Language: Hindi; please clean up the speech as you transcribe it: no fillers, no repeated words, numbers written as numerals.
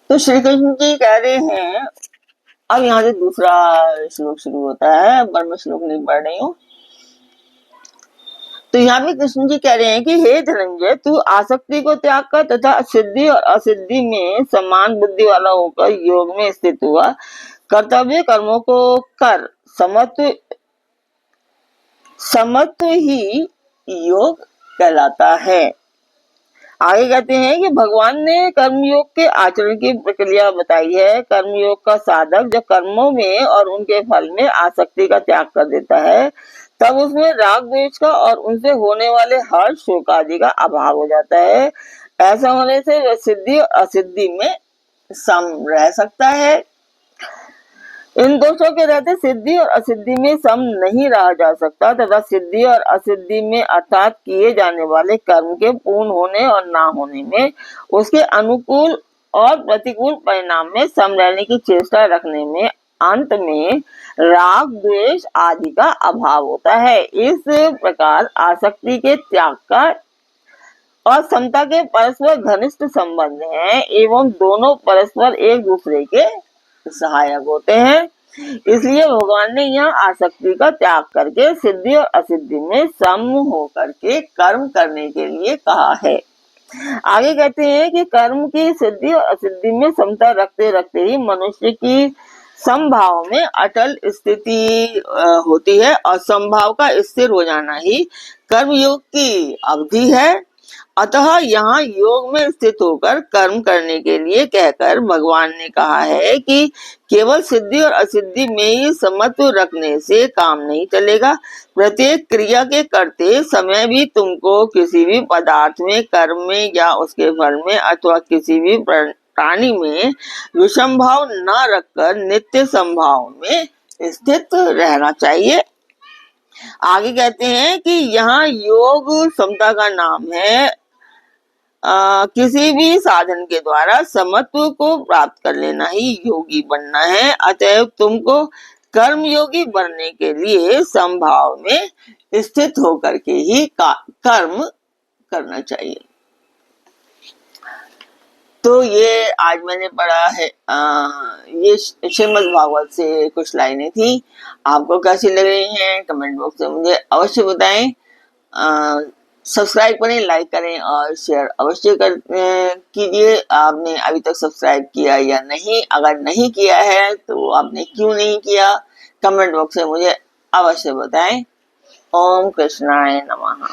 तो श्री कृष्ण जी कह रहे हैं, अब यहाँ से दूसरा श्लोक शुरू होता है, पर मैं श्लोक नहीं पढ़ रही हूँ। तो यहाँ पे कृष्ण जी कह रहे हैं कि हे धनंजय, तू आसक्ति को त्याग कर तथा सिद्धि और असिद्धि में समान बुद्धि वाला होकर योग में स्थित हुआ। कर्तव्य कर्मों को कर, समत्व ही योग कहलाता है। आगे कहते हैं कि भगवान ने कर्मयोग के आचरण की प्रक्रिया बताई है। कर्मयोग का साधक जब कर्मों में और उनके फल में आसक्ति का त्याग कर देता है, तब उसमें राग द्वेष का और उनसे होने वाले हर्ष शोक आदि का अभाव हो जाता है। ऐसा होने से वह सिद्धि और असिद्धि में सम रह सकता है। इन दोषों के रहते सिद्धि और असिद्धि में सम नहीं रहा जा सकता तथा सिद्धि और असिद्धि में अर्थात किए जाने वाले कर्म के पूर्ण होने और ना होने में, उसके अनुकूल और प्रतिकूल परिणाम में सम रहने की चेष्टा रखने में अंत में राग द्वेष आदि का अभाव होता है। इस प्रकार आसक्ति के त्याग का और समता के परस्पर घनिष्ठ संबंध है एवं दोनों परस्पर एक दूसरे के सहायक होते हैं। इसलिए भगवान ने यहाँ आसक्ति का त्याग करके सिद्धि और असिद्धि में सम होकर के कर्म करने के लिए कहा है। आगे कहते हैं कि कर्म की सिद्धि और असिद्धि में समता रखते रखते ही मनुष्य की समभाव में अटल स्थिति होती है और समभाव का स्थिर हो जाना ही कर्मयोग की अवधि है। अतः यहाँ योग में स्थित होकर कर्म करने के लिए कहकर भगवान ने कहा है कि केवल सिद्धि और असिद्धि में ही समत्व रखने से काम नहीं चलेगा। प्रत्येक क्रिया के करते समय भी तुमको किसी भी पदार्थ में, कर्म में या उसके फल में अथवा किसी भी प्राणी में विषमभाव न रखकर नित्य संभाव में स्थित रहना चाहिए। आगे कहते हैं कि यहाँ योग समता का नाम है। किसी भी साधन के द्वारा समत्व को प्राप्त कर लेना ही योगी बनना है। अतएव तुमको कर्म योगी बनने के लिए समभाव में स्थित होकर के ही कर्म करना चाहिए। तो ये आज मैंने पढ़ा है, ये श्रीमद् भागवत से कुछ लाइनें थी। आपको कैसी लग रही हैं कमेंट बॉक्स में मुझे अवश्य बताएं। सब्सक्राइब करें, लाइक करें और शेयर अवश्य कीजिए। आपने अभी तक सब्सक्राइब किया या नहीं, अगर नहीं किया है तो आपने क्यों नहीं किया, कमेंट बॉक्स में मुझे अवश्य बताएं। ओम कृष्णाय नमः।